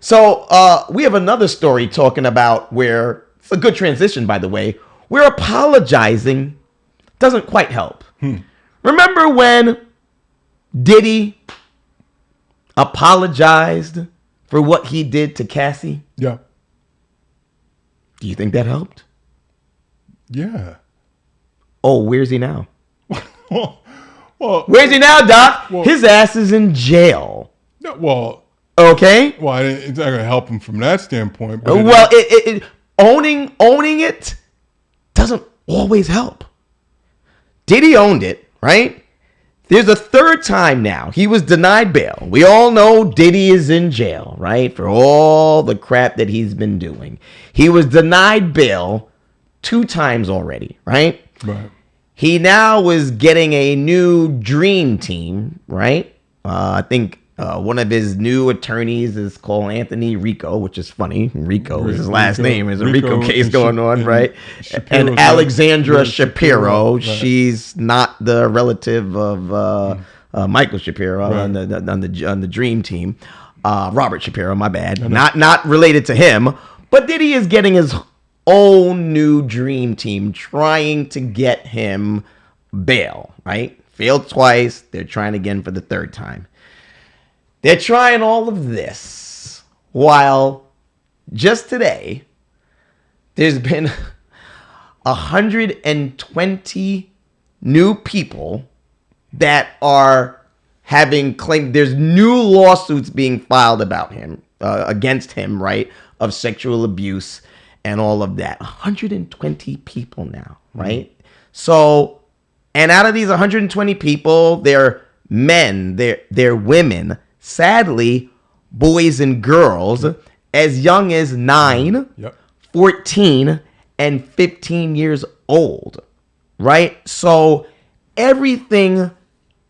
So we have another story talking about where it's a good transition, by the way, where apologizing doesn't quite help. Remember when Diddy apologized for what he did to Cassie? Yeah. Do you think that helped? Yeah. Oh, where's he now? well, Where's he now, Doc? Well, his ass is in jail. No, well, okay. Well, it's not gonna help him from that standpoint. But well, owning it doesn't always help. Diddy owned it, right? There's a third time now. He was denied bail. We all know Diddy is in jail, right? For all the crap that he's been doing. He was denied bail 2 times already, right? Right. He now was getting a new dream team, right? I think one of his new attorneys is called Anthony Rico, which is funny. Rico is his last name. There's a Rico case going on, right? And Alexandra Shapiro. She's not the relative of Michael Shapiro on the dream team. Robert Shapiro, my bad. Not related to him. But Diddy is getting his own new dream team, trying to get him bail, right? Failed twice. They're trying again for the third time. They're trying all of this while just today there's been 120 new people that are having claimed. There's new lawsuits being filed about him, against him, right, of sexual abuse and all of that. 120 people now, right? Mm-hmm. So, and out of these 120 people, they're men, they're women. Sadly, boys and girls as young as 9, 14, and 15 years old, right? So everything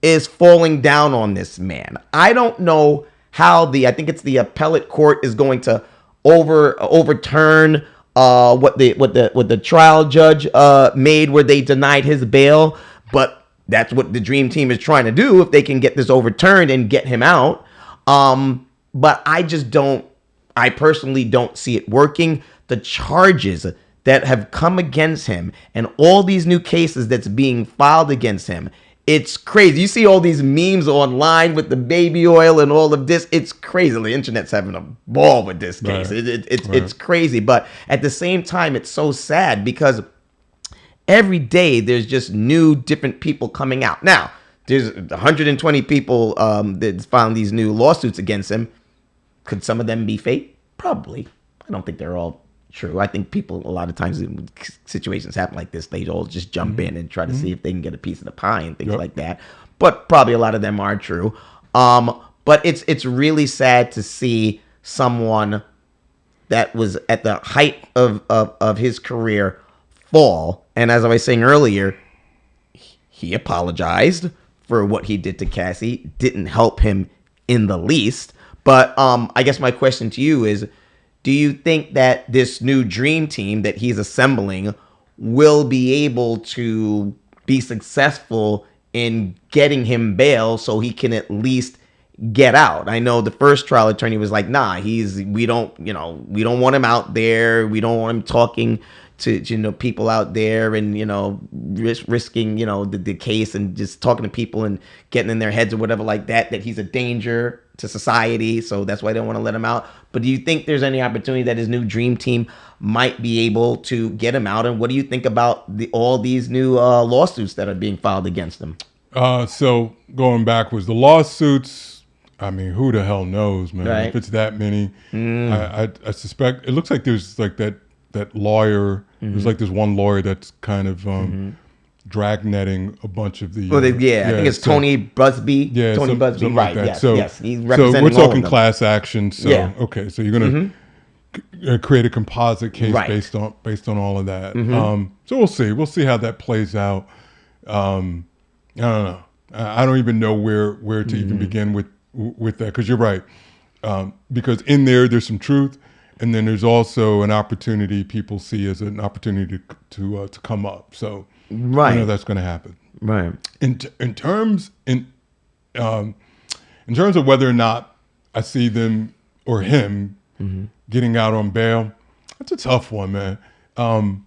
is falling down on this man. I don't know how I think it's the appellate court is going to overturn what the trial judge made, where they denied his bail, but that's what the dream team is trying to do if they can get this overturned and get him out. But I personally don't see it working. The charges that have come against him and all these new cases that's being filed against him, it's crazy. You see all these memes online with the baby oil and all of this. It's crazy. The internet's having a ball with this case. Right. It's crazy. But at the same time, it's so sad because every day there's just new different people coming out. Now, there's 120 people that's filing these new lawsuits against him. Could some of them be fake? Probably. I don't think they're all true. I think people, a lot of times when situations happen like this, they all just jump in and try to see if they can get a piece of the pie and things like that. But probably a lot of them are true. But it's really sad to see someone that was at the height of his career fall. And as I was saying earlier, he apologized for what he did to Cassie. Didn't help him in the least. But I guess my question to you is, do you think that this new dream team that he's assembling will be able to be successful in getting him bail so he can at least get out? I know the first trial attorney was like, nah, we don't want him out there. We don't want him talking to people out there and risking the case and just talking to people and getting in their heads or whatever like that he's a danger to society, so that's why they don't want to let him out. But do you think there's any opportunity that his new dream team might be able to get him out? And what do you think about all these new lawsuits that are being filed against him? So going backwards, the lawsuits, I mean, who the hell knows, man? Right. If it's that many, I suspect it looks like there's like that lawyer. There's like this one lawyer that's kind of dragnetting a bunch of the. I think it's Tony Busby. Yeah, Tony Busby, right? Like yes, so, yes. He's representing so we're talking class action. So okay, so you're gonna create a composite case based on all of that. So we'll see how that plays out. I don't know. I don't even know where to even begin with that, because you're right. Because in there's some truth. And then there's also an opportunity people see as an opportunity to come up. So that's going to happen. Right. In terms of whether or not I see them or him getting out on bail. That's a tough one, man. I'm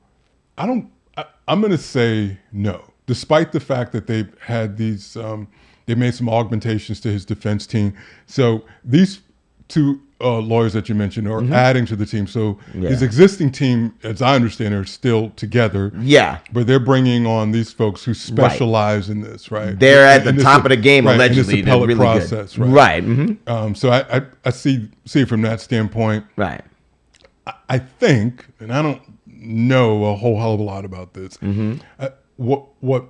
going to say no, despite the fact that they've had these, they made some augmentations to his defense team. So these two lawyers that you mentioned are adding to the team. So his existing team, as I understand, are still together. Yeah. But they're bringing on these folks who specialize in this, right? They're at the top of the game, right, allegedly. In this appellate really process, good. right? Right. So I see it from that standpoint. Right. I think, and I don't know a whole hell of a lot about this. What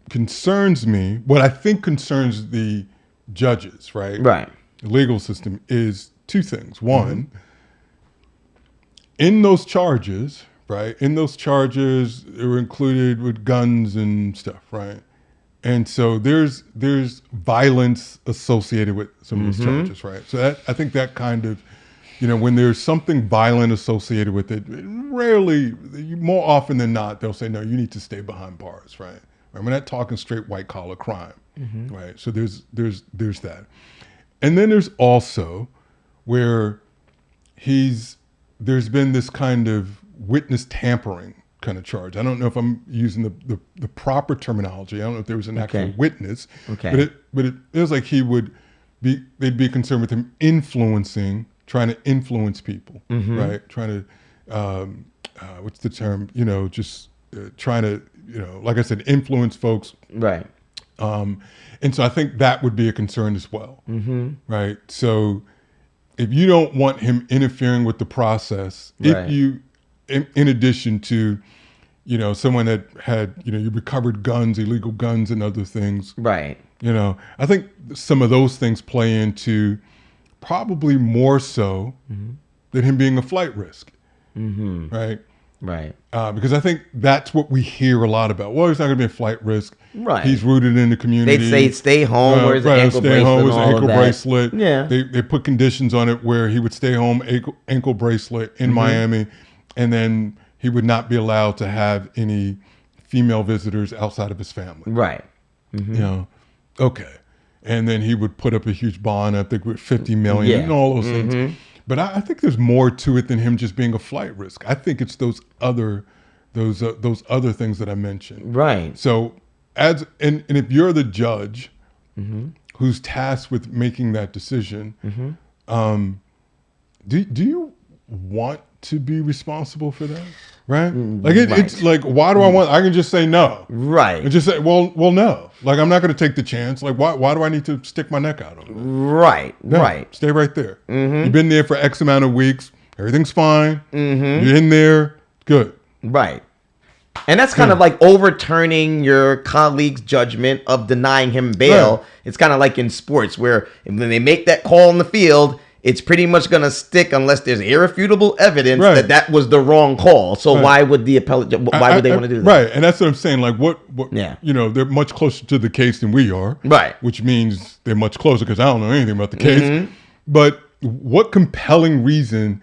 concerns me, what I think concerns the judges, right? Right. The legal system is two things. One, in those charges, right? In those charges, they were included with guns and stuff, right? And so there's violence associated with some of those charges, right? So I think that kind of, when there's something violent associated with it, rarely, more often than not, they'll say, no, you need to stay behind bars, right? We're not talking straight white collar crime, right? So there's that. And then there's also where there's been this kind of witness tampering kind of charge. I don't know if I'm using the proper terminology. I don't know if there was an actual witness, but it feels like they'd be concerned with him trying to influence people, right? Trying to, what's the term? Just trying to, like I said, influence folks. Right. And so I think that would be a concern as well, right? So if you don't want him interfering with the process, if you, in addition to, someone that had, you recovered guns, illegal guns and other things. Right. I think some of those things play into probably more so than him being a flight risk, right? Right. Because I think that's what we hear a lot about. Well, he's not going to be a flight risk. Right. He's rooted in the community. They'd say stay home, where's the ankle bracelet, home, and all ankle of that. bracelet. Yeah. They put conditions on it where he would stay home, ankle bracelet in Miami, and then he would not be allowed to have any female visitors outside of his family. Right. Okay. And then he would put up a huge bond, I think with $50 million and all those things. But I think there's more to it than him just being a flight risk. I think it's those other things that I mentioned. Right. So and if you're the judge who's tasked with making that decision, do you want to be responsible for that? Right? Like it's like, why do I want? I can just say no. Right. And just say, well, no. Like I'm not going to take the chance. Like why do I need to stick my neck out on it? Right. No, right. Stay right there. You've been there for X amount of weeks. Everything's fine. You're in there. Good. Right. And that's kind of like overturning your colleague's judgment of denying him bail. Right. It's kind of like in sports where when they make that call in the field, it's pretty much going to stick unless there's irrefutable evidence that was the wrong call. So why would the appellate, why would they want to do that? Right. And that's what I'm saying. Like what they're much closer to the case than we are. Right. Which means they're much closer because I don't know anything about the case. But what compelling reason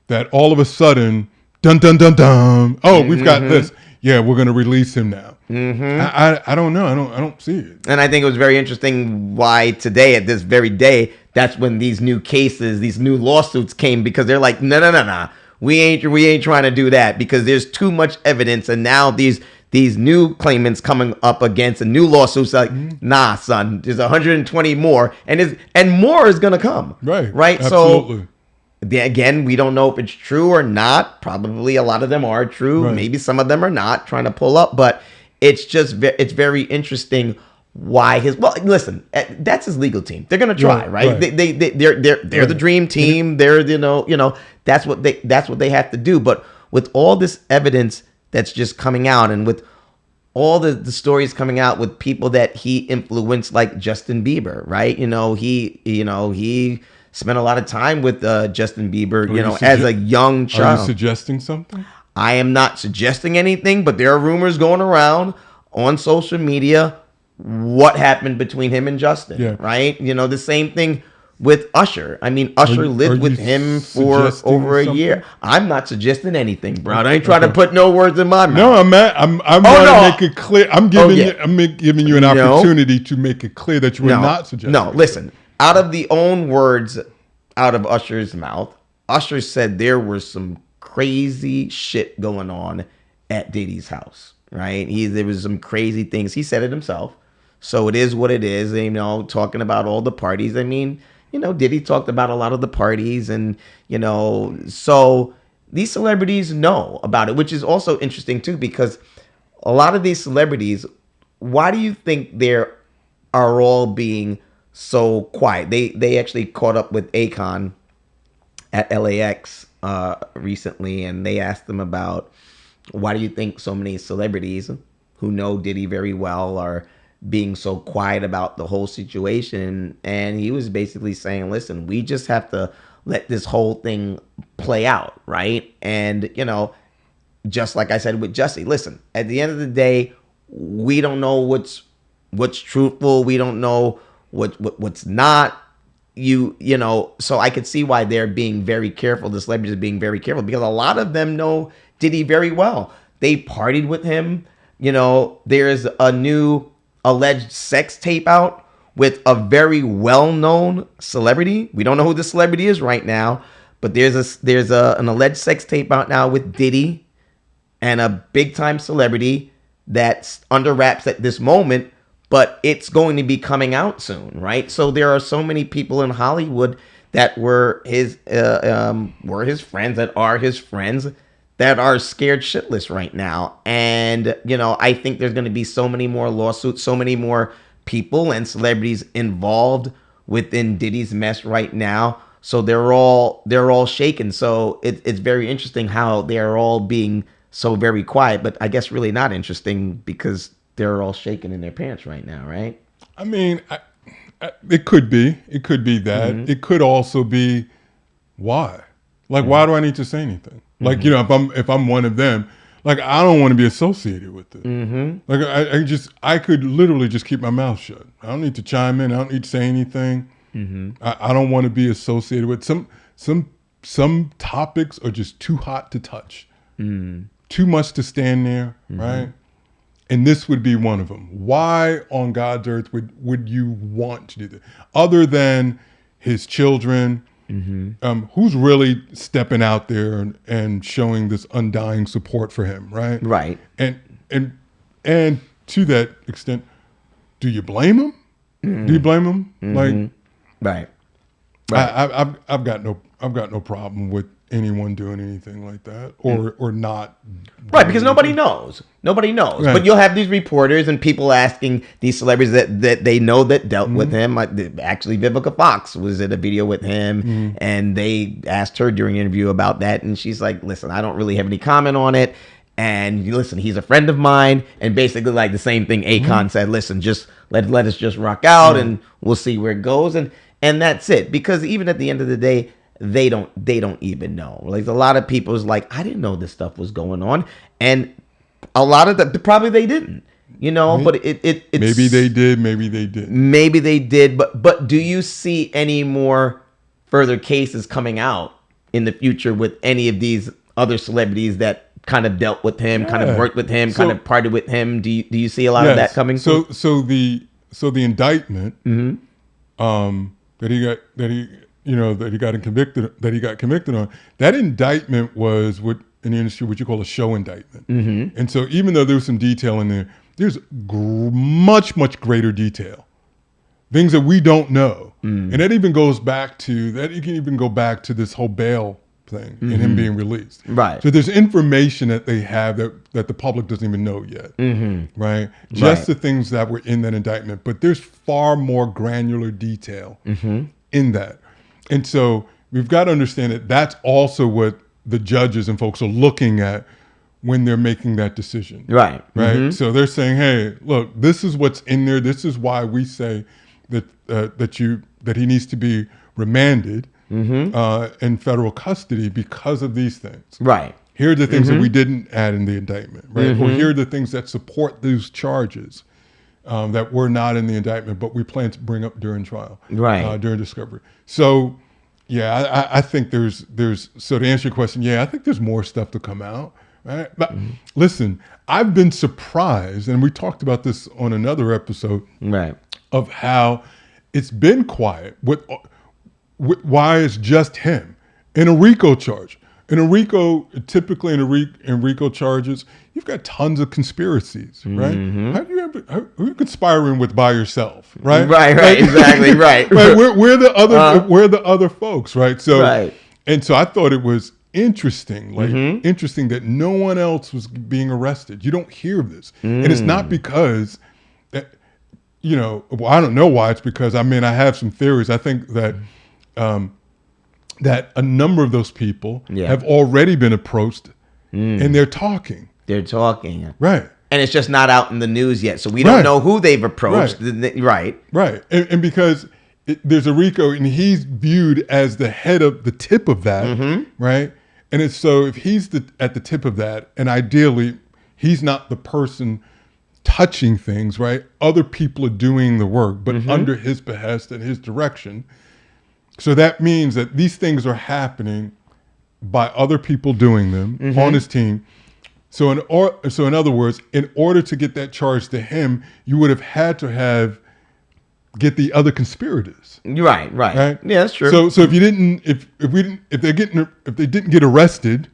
that all of a sudden, dun, dun, dun, dun, we've got this. Yeah, we're going to release him now. I don't know. I don't see it. And I think it was very interesting why today, at this very day, that's when these new cases, these new lawsuits came, because they're like, no. We ain't trying to do that because there's too much evidence. And now these new claimants coming up against a new lawsuits like, nah, son, there's 120 more and more is going to come. Right. Absolutely. So again, we don't know if it's true or not. Probably a lot of them are true. Right. Maybe some of them are not, trying to pull up. But it's just it's very interesting why listen, that's his legal team. They're gonna try, right? They're the dream team. They're that's what they have to do. But with all this evidence that's just coming out, and with all the stories coming out with people that he influenced, like Justin Bieber, right? He spent a lot of time with Justin Bieber, as a young child. Are you suggesting something? I am not suggesting anything, but there are rumors going around on social media what happened between him and Justin, right? The same thing with Usher. I mean, Usher lived with him for over a year. I'm not suggesting anything, bro. I ain't trying to put no words in my mouth. No, I'm want to make it clear. I'm giving you an opportunity to make it clear that you were not suggesting. No, listen. Out of the own words out of Usher's mouth, Usher said there was some crazy shit going on at Diddy's house, right? There was some crazy things. He said it himself. So it is what it is. You know, talking about all the parties. I mean, you know, Diddy talked about a lot of the parties, and, you know, so these celebrities know about it, which is also interesting too, because a lot of these celebrities, why do you think they are all being so quiet? They actually caught up with Akon at LAX recently, and they asked them about, why do you think so many celebrities who know Diddy very well are being so quiet about the whole situation? And he was basically saying, listen, we just have to let this whole thing play out, right? And, you know, just like I said with Jussie, listen, at the end of the day, we don't know what's truthful. We don't know what's not. You know, so I could see why they're being very careful. The celebrities are being very careful, because a lot of them know Diddy very well. They partied with him. You know, there's a new alleged sex tape out with a very well-known celebrity. We don't know who the celebrity is right now, but there's an alleged sex tape out now with Diddy and a big-time celebrity that's under wraps at this moment, but it's going to be coming out soon, right? So there are so many people in Hollywood that were his friends, that are his friends, that are scared shitless right now. And, you know, I think there's going to be so many more lawsuits, so many more people and celebrities involved within Diddy's mess right now. So they're all shaken. So it's very interesting how they're all being so very quiet, but I guess really not interesting, because they're all shaking in their pants right now, right? I mean, it could be that. Mm-hmm. It could also be, why? Like, why do I need to say anything? Like, you know, if I'm one of them, like, I don't want to be associated with it. Mm-hmm. Like, I could literally just keep my mouth shut. I don't need to chime in. I don't need to say anything. Mm-hmm. I don't want to be associated with some topics are just too hot to touch. Mm. Too much to stand there, right? And this would be one of them. Why on God's earth would you want to do that? Other than his children, who's really stepping out there and showing this undying support for him, right? Right. And to that extent, do you blame him? Mm-hmm. Do you blame him? Mm-hmm. Like, right. I've got no problem with anyone doing anything like that, or not, right? Because nobody knows. Right. But you'll have these reporters and people asking these celebrities that they know that dealt with him. Actually, Vivica Fox was in a video with him, and they asked her during an interview about that, and she's like, "Listen, I don't really have any comment on it." And listen, he's a friend of mine, and basically like the same thing Akon said. Listen, just let us just rock out, and we'll see where it goes, and that's it. Because even at the end of the day, they don't even know. Like, a lot of people's like, I didn't know this stuff was going on, and a lot of the probably they didn't, you know. But it's maybe they did, maybe they did. But do you see any more further cases coming out in the future with any of these other celebrities that kind of dealt with him, kind of worked with him, kind of partied with him? Do you see a lot of that coming? So the indictment that he got convicted on, that indictment was what in the industry what you call a show indictment. Mm-hmm. And so even though there was some detail in there, there's much greater detail, things that we don't know. And that even goes back to you can even go back to this whole bail thing and him being released. Right. So there's information that they have that the public doesn't even know yet. Mm-hmm. Right. Just the things that were in that indictment, but there's far more granular detail in that. And so we've got to understand that that's also what the judges and folks are looking at when they're making that decision. Right. Right. Mm-hmm. So they're saying, hey, look, this is what's in there. This is why we say that that he needs to be remanded in federal custody because of these things. Right. Here are the things that we didn't add in the indictment. Right. Or here are the things that support those charges that were not in the indictment, but we plan to bring up during trial. Right. During discovery. So, yeah, I think there's so to answer your question, I think there's more stuff to come out. Right? But listen, I've been surprised, and we talked about this on another episode, right, of how it's been quiet. Why it's just him. in a RICO charge. Typically in RICO charges, you've got tons of conspiracies, right? Who are you conspiring with by yourself, right? Right, exactly, right. Right, we're the other folks, right? So, and so I thought it was interesting, interesting that no one else was being arrested. You don't hear this, and it's not because that, well, I don't know why. It's because I have some theories. I think that. That a number of those people have already been approached and they're talking. They're talking. Right. And it's just not out in the news yet. So we don't know who they've approached. Right. And because there's a RICO and he's viewed as the head of the tip of that. Right. And it's so if he's at the tip of that, and ideally he's not the person touching things, right? Other people are doing the work, but under his behest and his direction. So that means that these things are happening by other people doing them on his team. So in other words, in order to get that charge to him, you would have had to get the other conspirators. Right. Yeah, that's true. So if they didn't get arrested,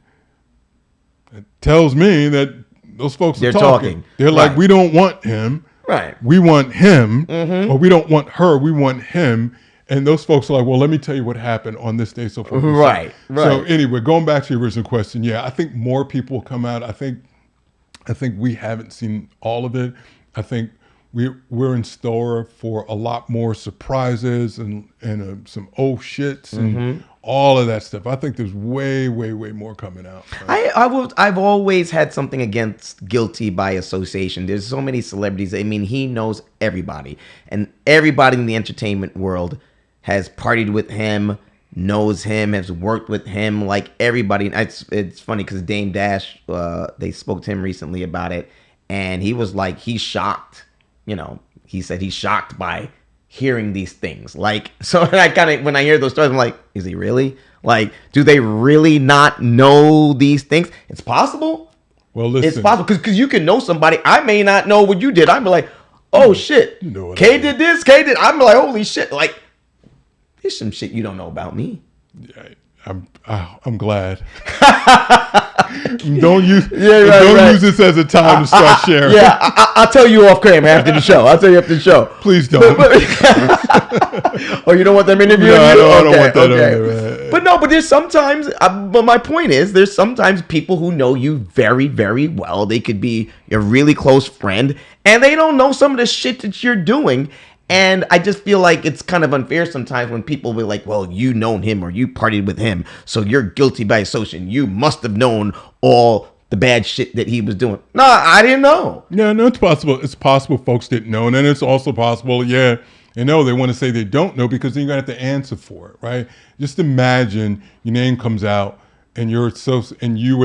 it tells me that those folks are talking. They're like, we don't want him. Right. We want him, or we don't want her. We want him. And those folks are like, well, let me tell you what happened on this day, so forth. Right. So anyway, going back to your original question, I think more people will come out. I think we haven't seen all of it. I think we're in store for a lot more surprises and some oh shits and all of that stuff. I think there's way more coming out. Right? I've always had something against guilty by association. There's so many celebrities. I mean, he knows everybody, and everybody in the entertainment world has partied with him, knows him, has worked with him, like everybody. It's funny because Dame Dash, they spoke to him recently about it, and he was like, he's shocked. He said he's shocked by hearing these things. Like, so I kind of, when I hear those stories, I'm like, is he really? Like, do they really not know these things? It's possible. Well, listen. It's possible because you can know somebody. I may not know what you did. I'm like, oh shit, Kay did this, Kay did. I'm like, holy shit, like. There's some shit you don't know about me. I'm glad. Don't use this as a time to start sharing. Yeah, I'll tell you off camera after the show. I'll tell you after the show. Please don't. Oh, you don't want them interviewing you? I don't want that. Okay. But there's sometimes. But my point is, there's sometimes people who know you very, very well. They could be your really close friend, and they don't know some of the shit that you're doing. And I just feel like it's kind of unfair sometimes when people be like, well, you known him or you partied with him, so you're guilty by association. You must have known all the bad shit that he was doing. No, I didn't know. Yeah, no, it's possible. It's possible folks didn't know. And then it's also possible, they want to say they don't know because then you're going to have to answer for it, right? Just imagine your name comes out and you were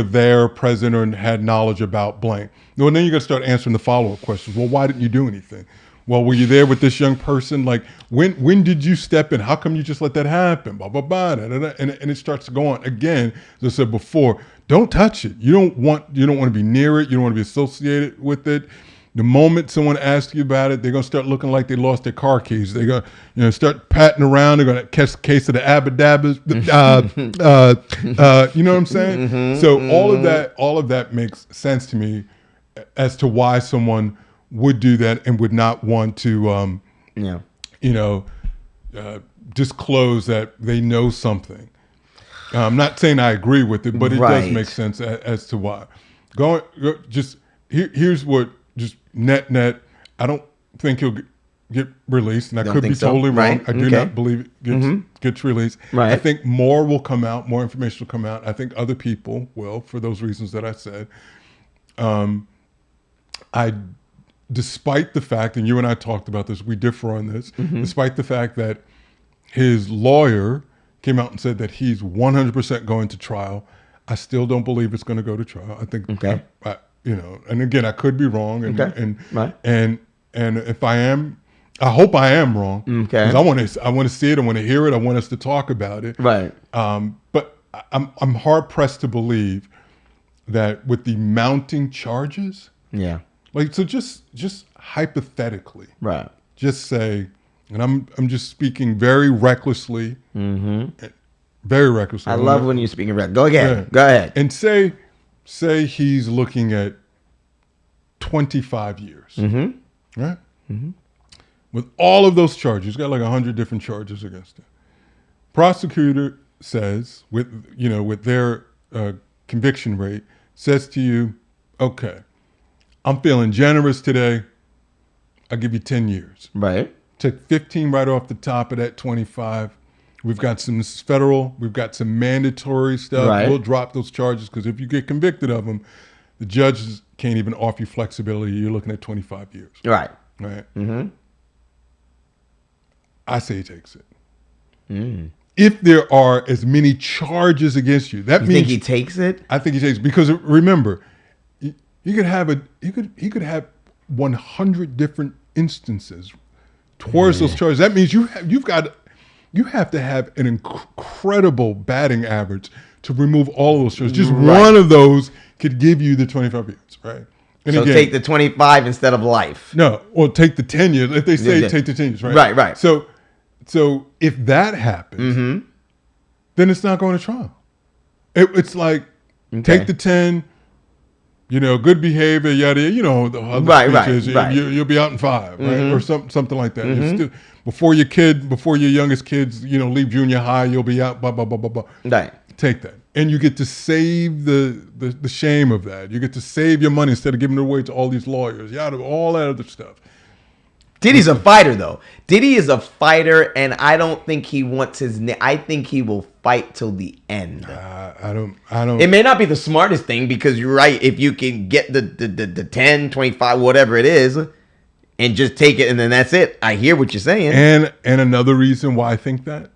there, present, or had knowledge about blank. No, and then you're going to start answering the follow-up questions. Well, why didn't you do anything? Well, were you there with this young person? Like, when did you step in? How come you just let that happen? Blah, blah, blah. And it starts to go on. Again, as I said before, don't touch it. You don't want to be near it. You don't want to be associated with it. The moment someone asks you about it, they're going to start looking like they lost their car keys. They're going to start patting around. They're going to catch a case of the abadabbas. You know what I'm saying? So all of that makes sense to me as to why someone would do that and would not want to, disclose that they know something. I'm not saying I agree with it, but it does make sense as to why. Here's what, just net, I don't think he'll get released, and I could be totally wrong. I do not believe it gets released. Right. I think more will come out, more information will come out. I think other people will, for those reasons that I said. Despite the fact, and you and I talked about this, we differ on this, despite the fact that his lawyer came out and said that he's 100% going to trial, I still don't believe it's going to go to trial. I think, and again, I could be wrong, and if I am, I hope I am wrong, because I want to see it, I want to hear it, I want us to talk about it. Right. But I'm hard pressed to believe that with the mounting charges, like, so just hypothetically, right? Just say, and I'm just speaking very recklessly, Very recklessly. I love when you're speaking reckless. Go ahead. Go ahead. And say he's looking at 25 years, right? Mm-hmm. With all of those charges, he's got like 100 different charges against him. Prosecutor says, with their conviction rate, says to you, okay, I'm feeling generous today. I'll give you 10 years. Right. Take 15 right off the top of that 25. We've got some federal, we've got some mandatory stuff. Right. We'll drop those charges because if you get convicted of them, the judges can't even offer you flexibility. You're looking at 25 years. Right. Right. Mm-hmm. I say he takes it. If there are as many charges against you, that means think he takes it. I think he takes it because remember, you could have he could have 100 different instances towards those charges. That means you have to have an incredible batting average to remove all of those charges. Just one of those could give you the 25 years, right? And so again, take the 25 instead of life. No, or take the 10 years. If they say take the 10 years, right? Right. So if that happens, then it's not going to trial. It's like take the 10, good behavior, yada, the other speeches, you'll be out in 5, right? Or something like that. Before your youngest kids, leave junior high, you'll be out, blah, blah, blah, blah, blah. Right. Take that. And you get to save the shame of that. You get to save your money instead of giving it away to all these lawyers, yada, all that other stuff. Diddy's a fighter, though. Diddy is a fighter, and I don't think he wants his name. I think he will fight till the end. I don't. It may not be the smartest thing because you're right. If you can get the 10, 25, whatever it is, and just take it, and then that's it. I hear what you're saying. And another reason why I think that,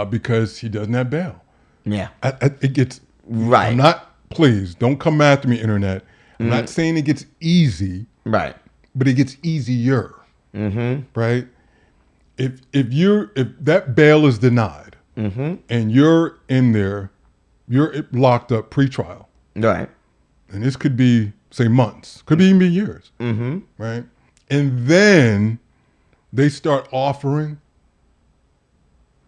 because he doesn't have bail. Yeah. It gets right. Please don't come after me, internet. I'm not saying it gets easy. Right. But it gets easier. Right. If that bail is denied and you're in there, you're locked up pre-trial. Right. And this could be, say, months, could even be years. Right. And then they start offering.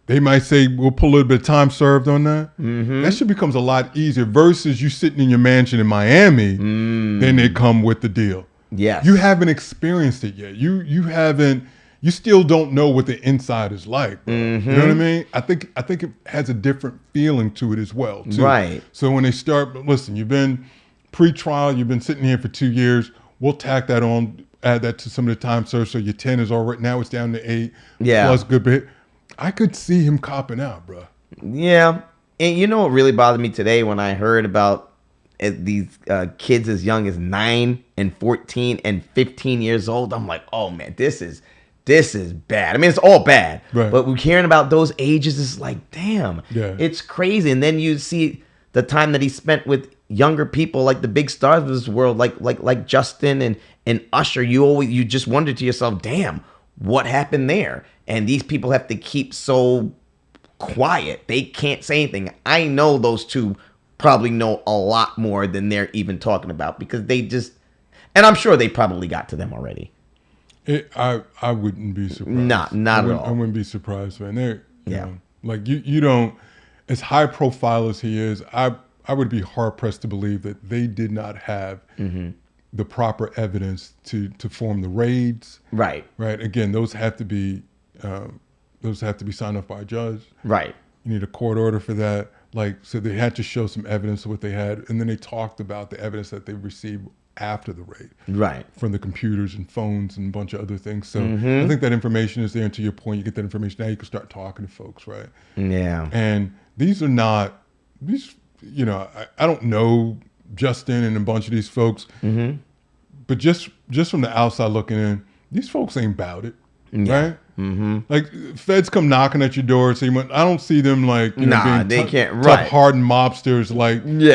They might say, we'll put a little bit of time served on that. That shit becomes a lot easier versus you sitting in your mansion in Miami. Then they come with the deal. Yes. You haven't experienced it yet. You still don't know what the inside is like. You know what I mean? I think it has a different feeling to it as well, too. Right. So when they start, listen, you've been pre-trial, you've been sitting here for 2 years, we'll tack that on, add that to some of the time served, so your 10 is already, now it's down to 8. Yeah. Plus good bit. I could see him copping out, bro. Yeah. And you know what really bothered me today when I heard about these kids as young as 9 and 14 and 15 years old? I'm like, oh man, this is bad. I mean, it's all bad, right. But we're hearing about those ages. It's like, damn, it's crazy. And then you see the time that he spent with younger people, like the big stars of this world, like Justin and Usher. You just wonder to yourself, damn, what happened there? And these people have to keep so quiet. They can't say anything. I know those two probably know a lot more than they're even talking about because they just, and I'm sure they probably got to them already. I wouldn't be surprised. Not at all. I wouldn't be surprised, man. You know, like you don't, as high profile as he is, I would be hard pressed to believe that they did not have the proper evidence to form the raids. Right. Again, those have to be signed off by a judge. Right. You need a court order for that. So they had to show some evidence of what they had, and then they talked about the evidence that they received after the raid. Right. From the computers and phones and a bunch of other things. So I think that information is there, and to your point, you get that information, now you can start talking to folks, right? Yeah. And these, I don't know Justin and a bunch of these folks, but just from the outside looking in, these folks ain't about it, right? Like feds come knocking at your door, so I don't see them being tough, hardened mobsters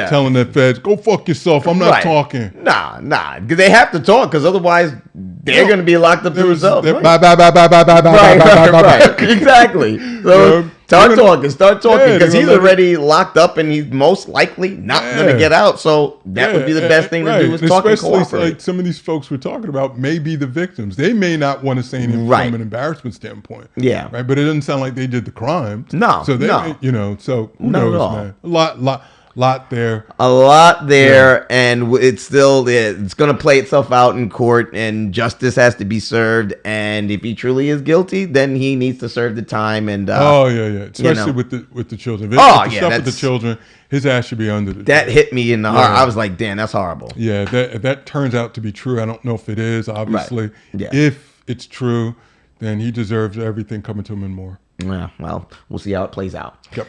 telling the feds, go fuck yourself, I'm not talking. Nah, because they have to talk, because otherwise they're going to be locked up themselves. Bye. Right. Exactly. So Start talking, because he's let already locked up and he's most likely not going to get out. So that would be the best thing to do is talk and cooperate. Especially like some of these folks we're talking about may be the victims. They may not want to say anything from an embarrassment standpoint. Yeah. Right. But it doesn't sound like they did the crimes. No. So they, so who knows, man? A lot there. And it's going to play itself out in court, and justice has to be served. And if he truly is guilty, then he needs to serve the time. And especially with the children. With the children, his ass should be under the that jail. hit me in the heart. I was like, damn, that's horrible. Yeah, that turns out to be true. I don't know if it is. Obviously, if it's true, then he deserves everything coming to him and more. Yeah, well, we'll see how it plays out. Yep.